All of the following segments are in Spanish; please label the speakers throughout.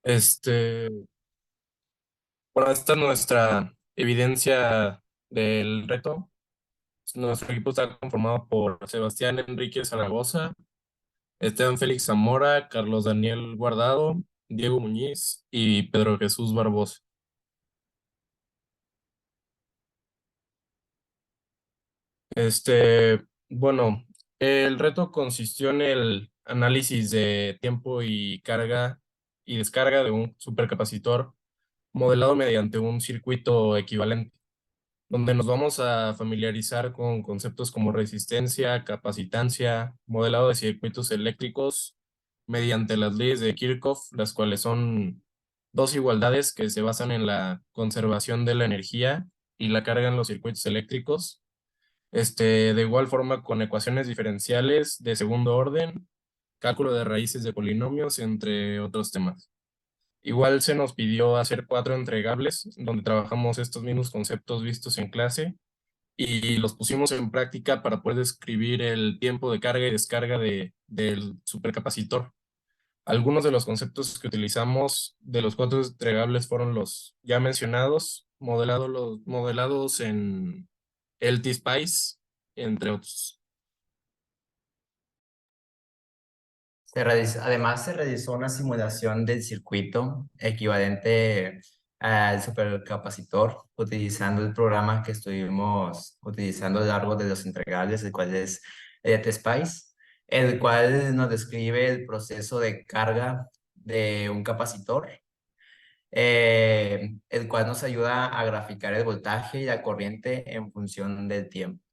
Speaker 1: Este, bueno, esta es nuestra evidencia del reto. Nuestro equipo está conformado por Sebastián Enrique Zaragoza, Esteban Félix Zamora, Carlos Daniel Guardado, Diego Muñiz y Pedro Jesús Barbosa. Bueno, el reto consistió en el análisis de tiempo y carga y descarga de un supercapacitor modelado mediante un circuito equivalente, donde nos vamos a familiarizar con conceptos como resistencia, capacitancia, modelado de circuitos eléctricos mediante las leyes de Kirchhoff, las cuales son dos igualdades que se basan en la conservación de la energía y la carga en los circuitos eléctricos. De igual forma con ecuaciones diferenciales de segundo orden, cálculo de raíces de polinomios, entre otros temas. Igual se nos pidió hacer 4 entregables donde trabajamos estos mismos conceptos vistos en clase y los pusimos en práctica para poder describir el tiempo de carga y descarga del supercapacitor. Algunos de los conceptos que utilizamos de los 4 entregables fueron los ya mencionados, modelados en LT-SPICE, entre otros.
Speaker 2: Además, se realizó una simulación del circuito equivalente al supercapacitor utilizando el programa que estuvimos utilizando a lo largo de los integrales, el cual es ETSPICE, el cual nos describe el proceso de carga de un capacitor, el cual nos ayuda a graficar el voltaje y la corriente en función del tiempo.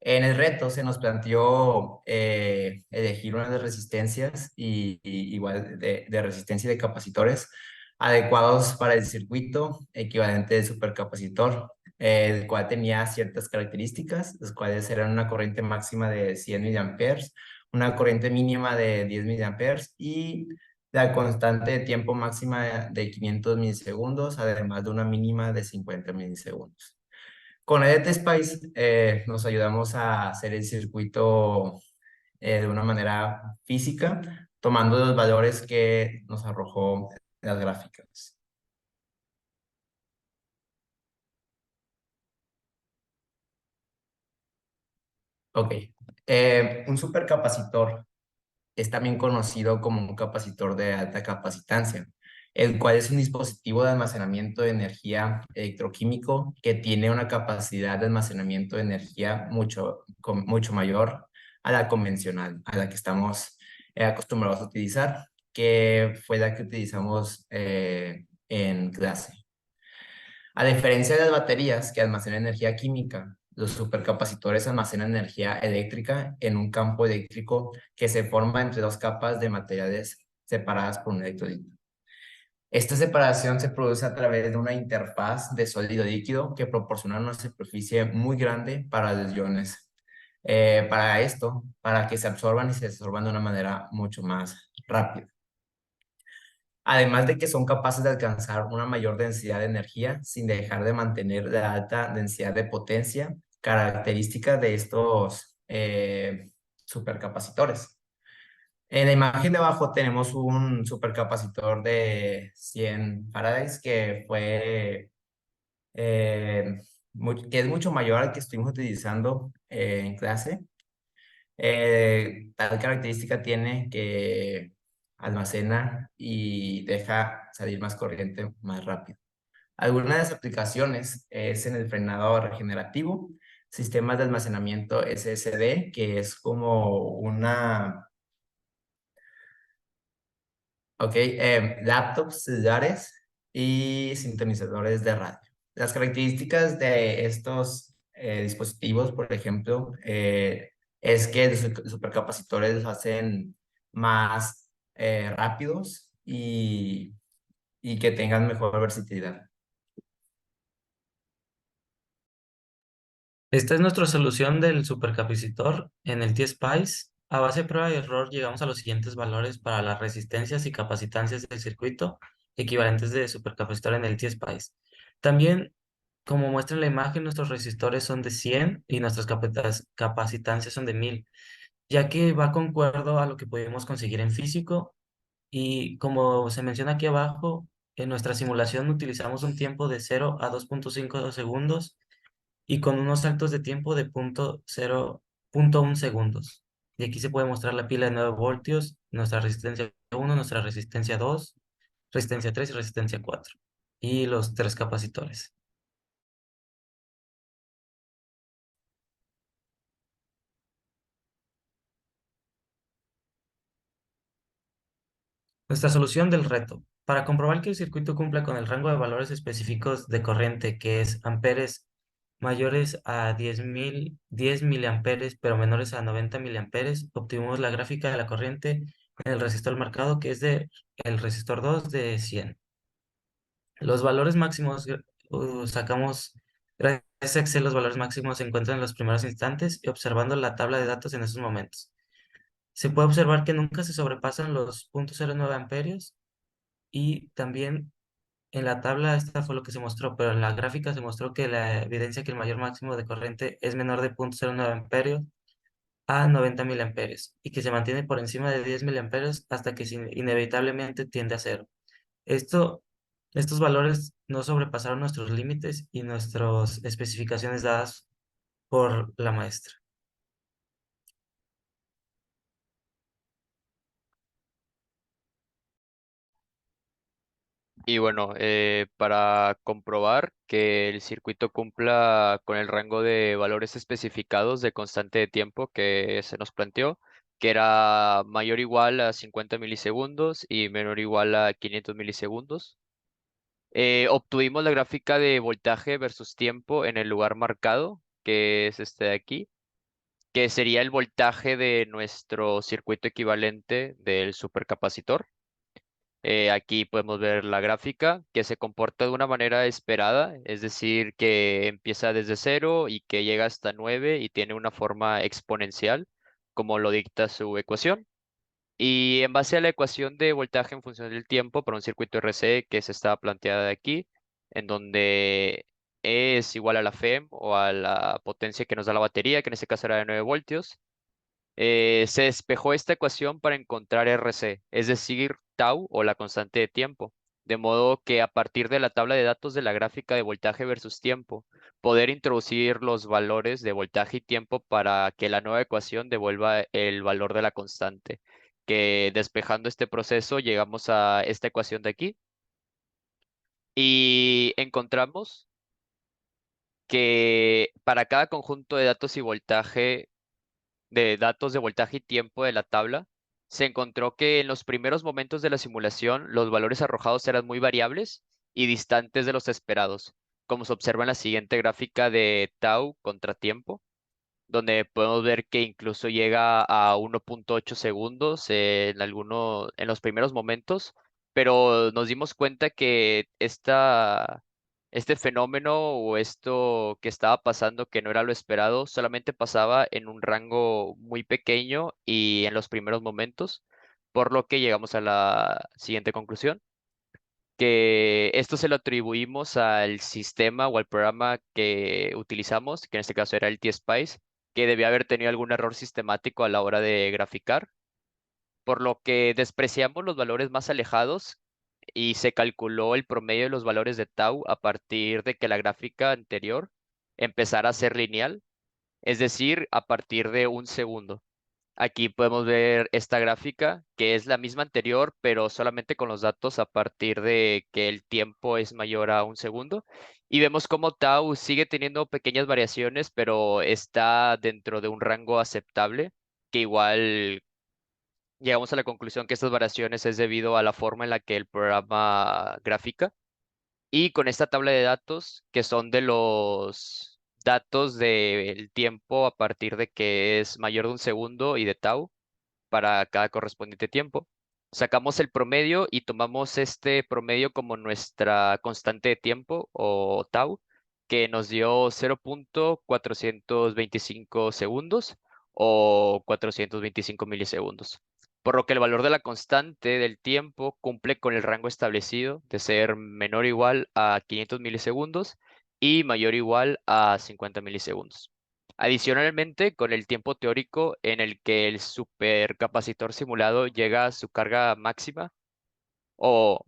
Speaker 2: En el reto se nos planteó elegir una de resistencias y igual de resistencia y de capacitores adecuados para el circuito equivalente del supercapacitor, el cual tenía ciertas características, las cuales eran una corriente máxima de 100 miliamperes, una corriente mínima de 10 miliamperes y la constante de tiempo máxima de 500 milisegundos, además de una mínima de 50 milisegundos. Con EDT Spice nos ayudamos a hacer el circuito de una manera física, tomando los valores que nos arrojó las gráficas. Ok. Un supercapacitor es también conocido como un capacitor de alta capacitancia, el cual es un dispositivo de almacenamiento de energía electroquímico que tiene una capacidad de almacenamiento de energía mucho mayor a la convencional, a la que estamos acostumbrados a utilizar, que fue la que utilizamos en clase. A diferencia de las baterías que almacenan energía química, los supercapacitores almacenan energía eléctrica en un campo eléctrico que se forma entre dos capas de materiales separadas por un electrolito. Esta separación se produce a través de una interfaz de sólido-líquido que proporciona una superficie muy grande para los iones. Para que se absorban y se desorban de una manera mucho más rápida. Además de que son capaces de alcanzar una mayor densidad de energía sin dejar de mantener la alta densidad de potencia, característica de estos supercapacitores. En la imagen de abajo tenemos un supercapacitor de 100 farads que que es mucho mayor al que estuvimos utilizando en clase. Tal característica tiene que almacena y deja salir más corriente más rápido. Algunas de las aplicaciones es en el frenado regenerativo, sistemas de almacenamiento SSD, que es como laptops celulares y sintonizadores de radio. Las características de estos dispositivos, por ejemplo, es que los supercapacitores los hacen más rápidos y que tengan mejor versatilidad.
Speaker 3: Esta es nuestra solución del supercapacitor en el T-Spice. A base de prueba y error llegamos a los siguientes valores para las resistencias y capacitancias del circuito equivalentes de supercapacitor en el T-Spice. También, como muestra en la imagen, nuestros resistores son de 100 y nuestras capacitancias son de 1000, ya que va concuerdo a lo que pudimos conseguir en físico Y como se menciona aquí abajo, en nuestra simulación utilizamos un tiempo de 0 a 2.5 segundos y con unos saltos de tiempo de 0.1 segundos. Y aquí se puede mostrar la pila de 9 voltios, nuestra resistencia 1, nuestra resistencia 2, resistencia 3 y resistencia 4. Y los tres capacitores. Nuestra solución del reto. Para comprobar que el circuito cumpla con el rango de valores específicos de corriente, que es amperes mayores a 10 miliamperes, pero menores a 90 miliamperes, obtuvimos la gráfica de la corriente en el resistor marcado, que es el resistor 2 de 100. Los valores máximos sacamos, gracias a Excel, los valores máximos se encuentran en los primeros instantes y observando la tabla de datos en esos momentos. Se puede observar que nunca se sobrepasan los 0.09 amperios y también en la tabla, esta fue lo que se mostró, pero en la gráfica se mostró que la evidencia que el mayor máximo de corriente es menor de 0.09 amperios a 90 miliamperios y que se mantiene por encima de 10 miliamperios hasta que inevitablemente tiende a cero. Esto, estos valores no sobrepasaron nuestros límites y nuestras especificaciones dadas por la maestra.
Speaker 4: Y bueno, para comprobar que el circuito cumpla con el rango de valores especificados de constante de tiempo que se nos planteó, que era mayor o igual a 50 milisegundos y menor o igual a 500 milisegundos, obtuvimos la gráfica de voltaje versus tiempo en el lugar marcado, que es este de aquí, que sería el voltaje de nuestro circuito equivalente del supercapacitor. Aquí podemos ver la gráfica que se comporta de una manera esperada, es decir, que empieza desde cero y que llega hasta 9 y tiene una forma exponencial, como lo dicta su ecuación. Y en base a la ecuación de voltaje en función del tiempo para un circuito RC que se está planteada aquí, en donde E es igual a la FEM o a la potencia que nos da la batería, que en este caso era de 9 voltios, se despejó esta ecuación para encontrar RC, es decir, tau o la constante de tiempo. De modo que a partir de la tabla de datos de la gráfica de voltaje versus tiempo, poder introducir los valores de voltaje y tiempo para que la nueva ecuación devuelva el valor de la constante. Que despejando este proceso llegamos a esta ecuación de aquí y encontramos que para cada conjunto de datos y voltaje de datos de voltaje y tiempo de la tabla, se encontró que en los primeros momentos de la simulación los valores arrojados eran muy variables y distantes de los esperados, como se observa en la siguiente gráfica de tau contra tiempo, donde podemos ver que incluso llega a 1.8 segundos en los primeros momentos, pero nos dimos cuenta que este fenómeno o esto que estaba pasando, que no era lo esperado, solamente pasaba en un rango muy pequeño y en los primeros momentos, por lo que llegamos a la siguiente conclusión, que esto se lo atribuimos al sistema o al programa que utilizamos, que en este caso era el T-Spice, que debía haber tenido algún error sistemático a la hora de graficar, por lo que despreciamos los valores más alejados y se calculó el promedio de los valores de tau a partir de que la gráfica anterior empezara a ser lineal, es decir, a partir de un segundo. Aquí podemos ver esta gráfica, que es la misma anterior, pero solamente con los datos a partir de que el tiempo es mayor a un segundo. Y vemos cómo tau sigue teniendo pequeñas variaciones, pero está dentro de un rango aceptable, que igual llegamos a la conclusión que estas variaciones es debido a la forma en la que el programa gráfica. Y con esta tabla de datos, que son de los datos del tiempo a partir de que es mayor de un segundo y de tau, para cada correspondiente tiempo. Sacamos el promedio y tomamos este promedio como nuestra constante de tiempo o tau, que nos dio 0.425 segundos o 425 milisegundos. Por lo que el valor de la constante del tiempo cumple con el rango establecido de ser menor o igual a 500 milisegundos y mayor o igual a 50 milisegundos. Adicionalmente, con el tiempo teórico en el que el supercapacitor simulado llega a su carga máxima, o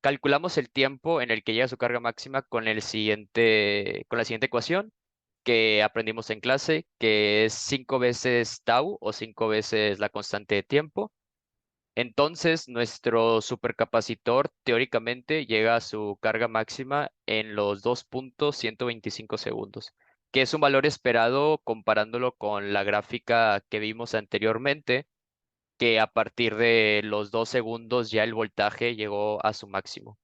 Speaker 4: calculamos el tiempo en el que llega a su carga máxima con la siguiente ecuación que aprendimos en clase, que es 5 veces tau o 5 veces la constante de tiempo. Entonces, nuestro supercapacitor teóricamente llega a su carga máxima en los 2.125 segundos, que es un valor esperado comparándolo con la gráfica que vimos anteriormente, que a partir de los 2 segundos ya el voltaje llegó a su máximo.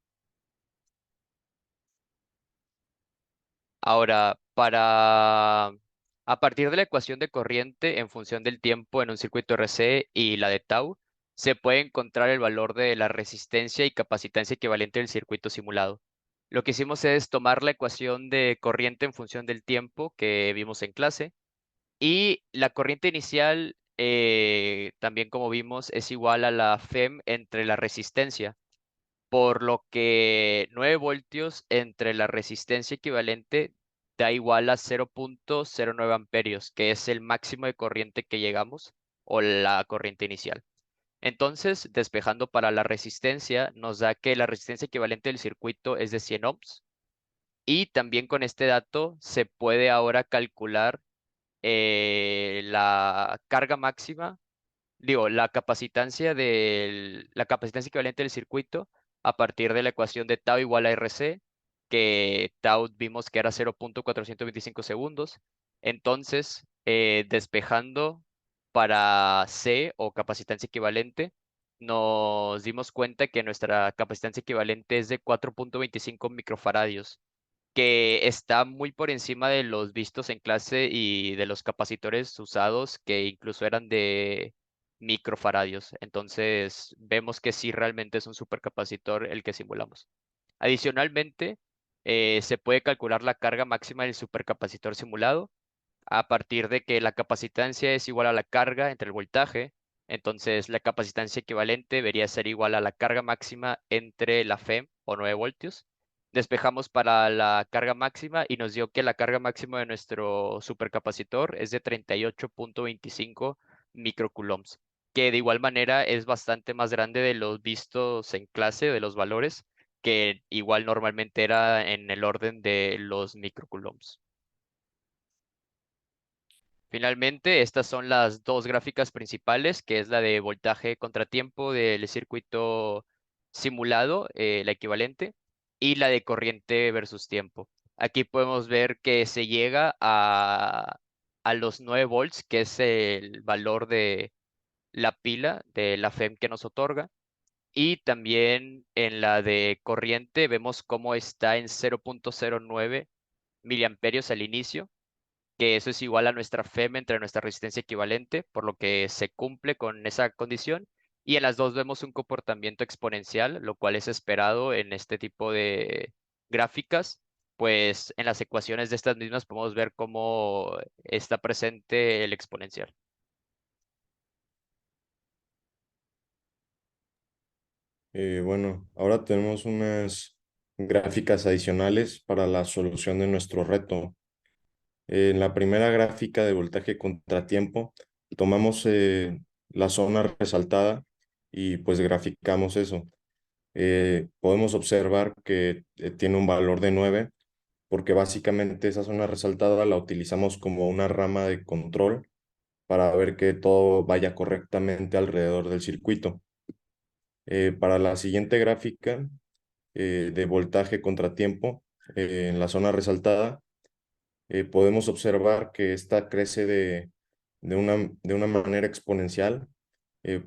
Speaker 4: Ahora, a partir de la ecuación de corriente en función del tiempo en un circuito RC y la de tau, se puede encontrar el valor de la resistencia y capacitancia equivalente del circuito simulado. Lo que hicimos es tomar la ecuación de corriente en función del tiempo que vimos en clase y la corriente inicial, también como vimos, es igual a la FEM entre la resistencia, por lo que 9 voltios entre la resistencia equivalente da igual a 0.09 amperios, que es el máximo de corriente que llegamos, o la corriente inicial. Entonces, despejando para la resistencia, nos da que la resistencia equivalente del circuito es de 100 ohms. Y también con este dato se puede ahora calcular la carga máxima, digo, la capacitancia equivalente del circuito a partir de la ecuación de tau igual a RC, que tau vimos que era 0.425 segundos. Entonces, despejando para C o capacitancia equivalente, nos dimos cuenta que nuestra capacitancia equivalente es de 4.25 microfaradios, que está muy por encima de los vistos en clase y de los capacitores usados, que incluso eran de microfaradios. Entonces, vemos que sí realmente es un supercapacitor el que simulamos. Adicionalmente, se puede calcular la carga máxima del supercapacitor simulado a partir de que la capacitancia es igual a la carga entre el voltaje. Entonces, la capacitancia equivalente debería ser igual a la carga máxima entre la FEM o 9 voltios. Despejamos para la carga máxima y nos dio que la carga máxima de nuestro supercapacitor es de 38.25 microcoulombs, que de igual manera es bastante más grande de los vistos en clase, de los valores, que igual normalmente era en el orden de los microcoulombs. Finalmente, estas son las dos gráficas principales, que es la de voltaje contratiempo del circuito simulado, la equivalente, y la de corriente versus tiempo. Aquí podemos ver que se llega a los 9 volts, que es el valor de la pila de la FEM que nos otorga. Y también en la de corriente vemos cómo está en 0.09 miliamperios al inicio, que eso es igual a nuestra FEM entre nuestra resistencia equivalente, por lo que se cumple con esa condición. Y en las dos vemos un comportamiento exponencial, lo cual es esperado en este tipo de gráficas, pues en las ecuaciones de estas mismas podemos ver cómo está presente el exponencial.
Speaker 5: Bueno, ahora tenemos unas gráficas adicionales para la solución de nuestro reto. En la primera gráfica de voltaje contratiempo, tomamos la zona resaltada y pues graficamos eso. Podemos observar que tiene un valor de 9 porque básicamente esa zona resaltada la utilizamos como una rama de control para ver que todo vaya correctamente alrededor del circuito. Para la siguiente gráfica de voltaje contratiempo, en la zona resaltada, podemos observar que esta crece de una manera exponencial,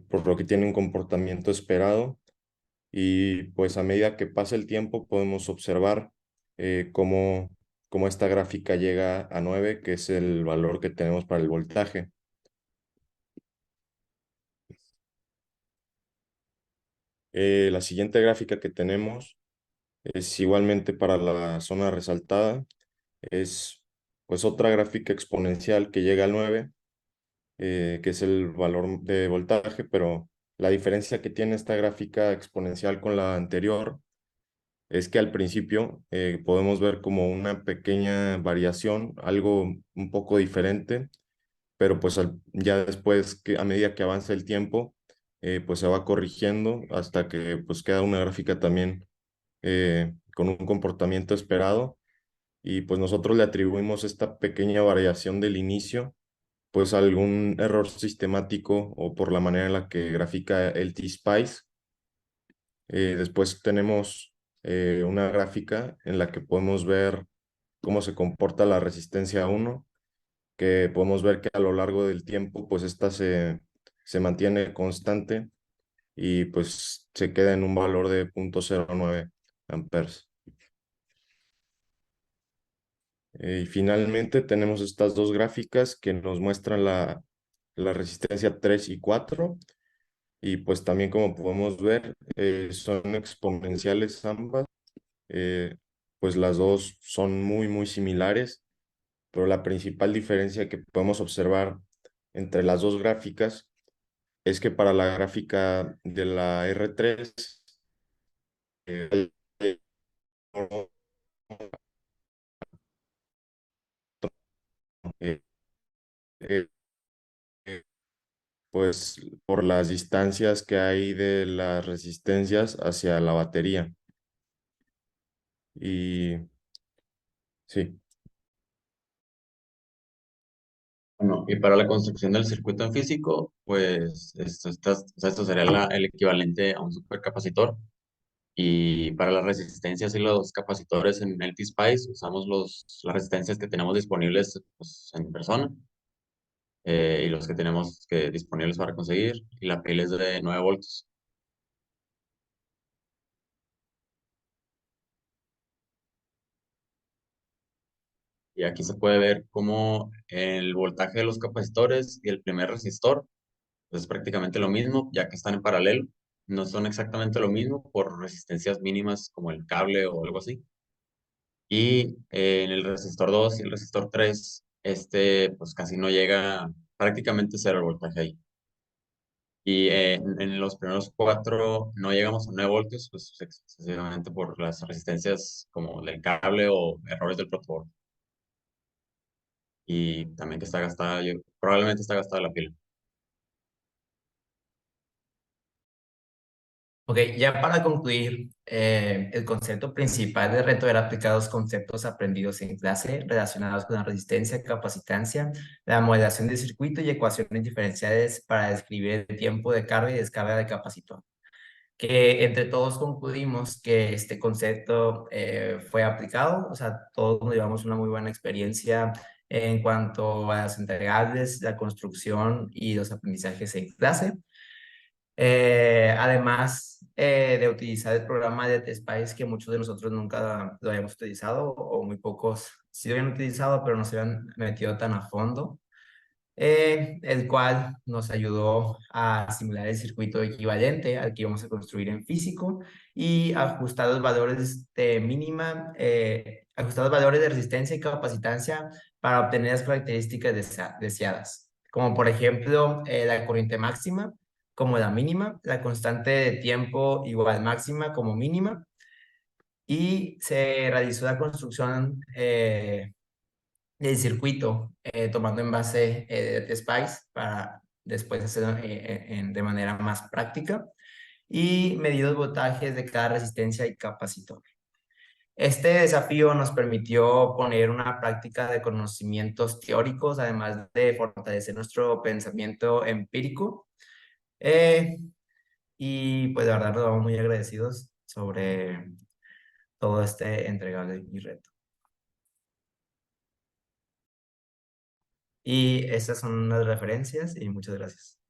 Speaker 5: por lo que tiene un comportamiento esperado. Y pues a medida que pasa el tiempo podemos observar cómo esta gráfica llega a 9, que es el valor que tenemos para el voltaje. La siguiente gráfica que tenemos es igualmente para la zona resaltada. Es pues otra gráfica exponencial que llega al 9, que es el valor de voltaje, pero la diferencia que tiene esta gráfica exponencial con la anterior es que al principio podemos ver como una pequeña variación, algo un poco diferente, pero pues ya después, a medida que avanza el tiempo, pues se va corrigiendo hasta que pues queda una gráfica también con un comportamiento esperado. Y pues nosotros le atribuimos esta pequeña variación del inicio pues a algún error sistemático o por la manera en la que grafica el T-Spice. Después tenemos una gráfica en la que podemos ver cómo se comporta la resistencia 1, que podemos ver que a lo largo del tiempo pues esta se mantiene constante y pues se queda en un valor de 0.09 amperes. Y finalmente tenemos estas dos gráficas que nos muestran la resistencia 3 y 4 y pues también como podemos ver son exponenciales ambas, pues las dos son muy similares, pero la principal diferencia que podemos observar entre las dos gráficas es que para la gráfica de la R3 eh, eh, eh, eh, pues por las distancias que hay de las resistencias hacia la batería. Y sí,
Speaker 6: Bueno, y para la construcción del circuito en físico, pues o sea, esto sería el equivalente a un supercapacitor. Y para las resistencias y los capacitores en el T-Spice usamos las resistencias que tenemos disponibles pues, en persona y los que tenemos disponibles para conseguir. Y la pila es de 9 voltios. Y aquí se puede ver cómo el voltaje de los capacitores y el primer resistor pues, es prácticamente lo mismo, ya que están en paralelo. No son exactamente lo mismo por resistencias mínimas como el cable o algo así. Y en el resistor 2 y el resistor 3 pues casi no llega, prácticamente cero el voltaje ahí. Y en los primeros cuatro no llegamos a 9 voltios, pues excesivamente por las resistencias como del cable o errores del protoboard. Y también que está gastada, probablemente está gastada la pila.
Speaker 2: Ok, ya para concluir, el concepto principal del reto era aplicar los conceptos aprendidos en clase relacionados con la resistencia, capacitancia, la modelación de circuito y ecuaciones diferenciales para describir el tiempo de carga y descarga de capacitor. Que entre todos concluimos que este concepto fue aplicado, o sea, todos nos llevamos una muy buena experiencia en cuanto a las entregables, la construcción y los aprendizajes en clase. Además de utilizar el programa de TestSpice, que muchos de nosotros nunca lo habíamos utilizado, o muy pocos sí lo habían utilizado, pero no se habían metido tan a fondo, el cual nos ayudó a simular el circuito equivalente al que íbamos a construir en físico y ajustar los valores de mínima, ajustar los valores de resistencia y capacitancia para obtener las características deseadas, como por ejemplo la corriente máxima como la mínima, la constante de tiempo igual máxima como mínima, y se realizó la construcción del circuito tomando en base Spice para después hacerlo de manera más práctica y medir los voltajes de cada resistencia y capacitor. Este desafío nos permitió poner una práctica de conocimientos teóricos, además de fortalecer nuestro pensamiento empírico. Y pues la verdad nos vamos muy agradecidos sobre todo este entregable y reto. Y estas son las referencias y muchas gracias.